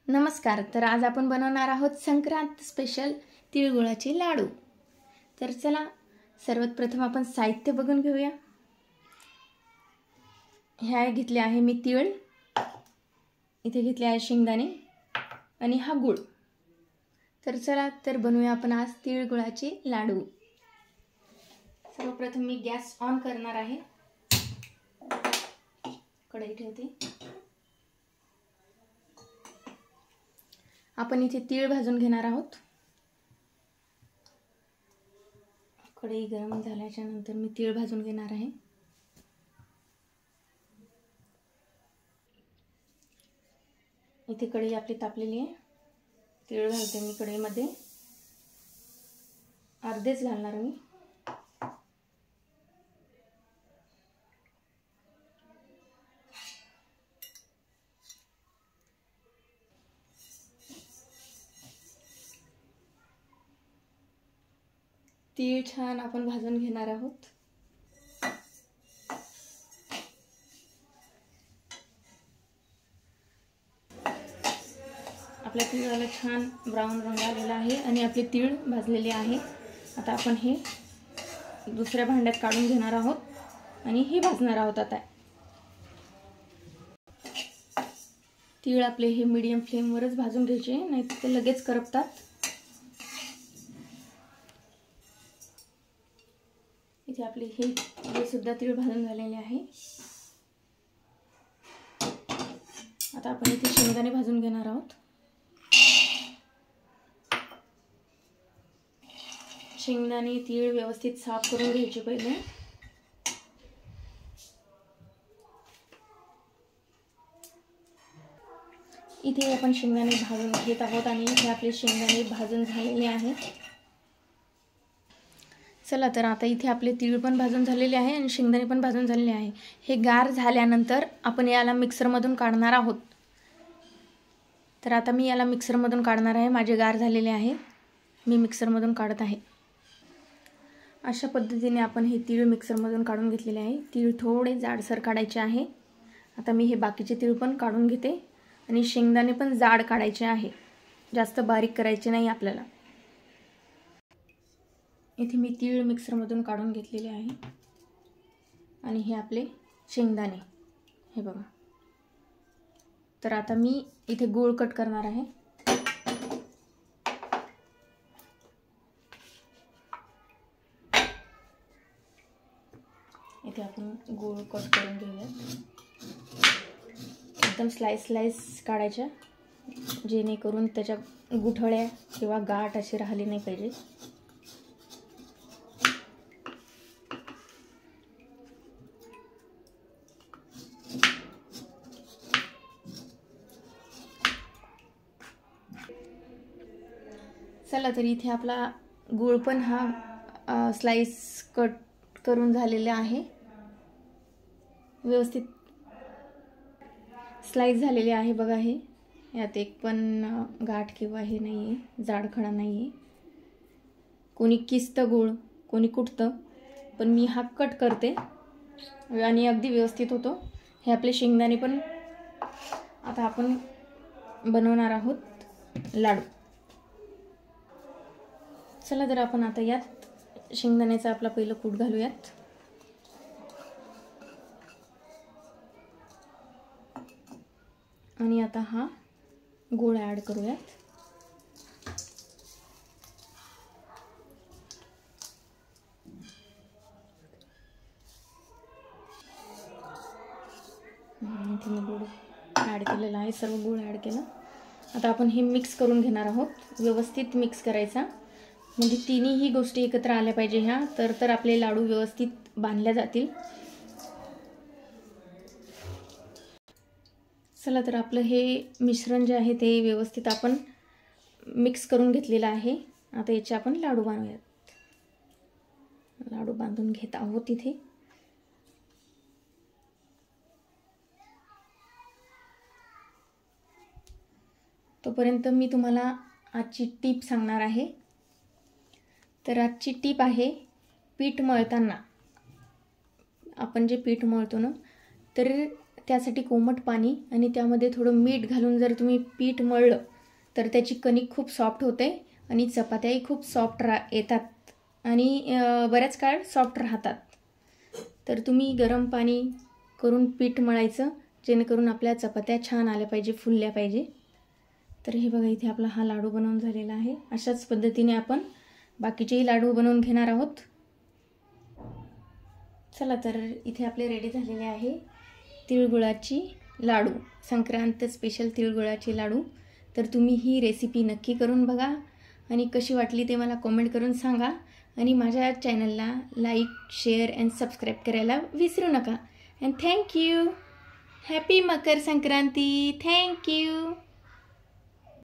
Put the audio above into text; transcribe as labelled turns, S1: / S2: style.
S1: नमस्कार. तर आज आपण बनवणार आहोत संक्रांत स्पेशल तिळगुळाचे लाडू. तर चला सर्वात प्रथम आपण साहित्य बघून घेऊया. ह्या घेतले आहे मी तीळ, इथे घेतले आहे शेंगदाणे आणि हा गुळ. तर चला तर बनवूया आपण आज तिळगुळाचे लाडू. सर्वप्रथम मी गॅस ऑन करणार आहे. कढई ठेवते. आपण इथे तीळ भाजून घेणार आहोत. कढई गरम झाल्याच्या नंतर मी तीळ भाजून घेणार आहे. इथे कढई आपली तापलेली आहे. तीळ घालते मी कढईमध्ये. अर्धेच घालणार मी. तीळ छान आपण भाजून घेणार आहोत. आपल्या तिळाला छान ब्राऊन रंग आलेला आहे आणि आपले तीळ भाजलेले आहे. आता आपण हे दुसऱ्या भांड्यात काढून घेणार आहोत आणि हे भाजणार आहोत. आता तीळ आपले हे मीडियम फ्लेमवरच भाजून घ्यायचे, नाही तर ते लगेच करपतात. इथे आपले हे सुद्धा तीळ भाजून झालेले आहे. आता आपण इथे शेंगदाणे भाजून घेणार आहोत. शेंगदाणे तीळ व्यवस्थित साफ करून घ्यायचे पहिले. इथे आपण शेंगदाणे भाजून घेत आहोत आणि इथे आपले शेंगदाणे भाजून झालेले आहेत. चला तर आता इथे आपले तीळ पण भाजून झालेले आहे आणि शेंगदाणे पण भाजून झालेले आहे. हे गार झाल्यानंतर आपण याला मिक्सरमधून काढणार आहोत. तर आता मी याला मिक्सरमधून काढणार आहे. माझे गार झालेले आहे, मी मिक्सरमधून काढत आहे. अशा पद्धतीने आपण हे तीळ मिक्सरमधून काढून घेतलेले आहे. तीळ थोडे जाडसर काढायचे आहे. आता मी हे बाकीचे तीळ पण काढून घेते आणि शेंगदाणे पण जाड काढायचे आहे, जास्त बारीक करायचे नाही आपल्याला. इथे मी तीळ मिक्सरमधून काढून घेतलेले आहे आणि हे आपले शेंगदाणे हे बघा. तर आता मी इथे गूळ कट करणार आहे. इथे आपण गूळ कट करून घेऊया. एकदम स्लाइस काढायच्या, जेणेकरून त्याच्या गुठळ्या किंवा गाठ असे राहिले नाही पाहिजे. चला तर इथे आपला गूळ पण हा स्लाइस कट करून झालेला आहे. व्यवस्थित स्लाइस झालेले आहे बघा. हे यात एक पण गाठ किंवा हे नाही आहे, जाडखडा नाही आहे. कोणी किसतं गूळ, कोणी कुटतं, पण मी हा कट करते आणि अगदी व्यवस्थित होतो. हे आपले शेंगदाणे पण आता आपण बनवणार आहोत लाडू. चला तर आपण आता यात शेंगदाण्याचा आपला पहिलं कूट घालूयात. आणि आता हा गूळ ॲड करूयात. इथे मी गूळ ॲड केलेला आहे, सर्व गूळ ॲड केला. आता आपण हे मिक्स करून घेणार आहोत. व्यवस्थित मिक्स करायचा, म्हणजे तिन्ही गोष्टी एकत्र आल्या पाहिजे ह्या, तर आपले लाडू व्यवस्थित बांधल्या जातील. चला तर आपलं हे मिश्रण जे आहे ते व्यवस्थित आपण मिक्स करून घेतलेलं आहे. आता याचे आपण लाडू बांधूयात. लाडू बांधून घेत आहोत इथे. तोपर्यंत मी तुम्हाला आजची टीप सांगणार आहे. तर आजची टीप आहे, पीठ मळताना आपण जे पीठ मळतो ना, तर त्यासाठी कोमट पाणी आणि त्यामध्ये थोडं मीठ घालून जर तुम्ही पीठ मळलं तर त्याची कणिक खूप सॉफ्ट होते आणि चपात्याही खूप सॉफ्ट येतात आणि बऱ्याच काळ सॉफ्ट राहतात. तर तुम्ही गरम पाणी करून पीठ मळायचं जेणेकरून आपल्या चपात्या छान आल्या पाहिजे, फुलल्या पाहिजे. तर हे बघा इथे आपला हा लाडू बनवून झालेला आहे. अशाच पद्धतीने आपण बाकीचेही लाडू बनवून घेणार आहोत. चला तर इथे आपले रेडी झालेले आहे तिळगुळाची लाडू, संक्रांत स्पेशल तिळगुळाचे लाडू. तर तुम्ही ही रेसिपी नक्की करून बघा आणि कशी वाटली ते मला कमेंट करून सांगा. आणि माझ्या चॅनलला लाईक, शेअर अँड सबस्क्राईब करायला विसरू नका. And thank you. Happy Makar Sankranti. Thank you.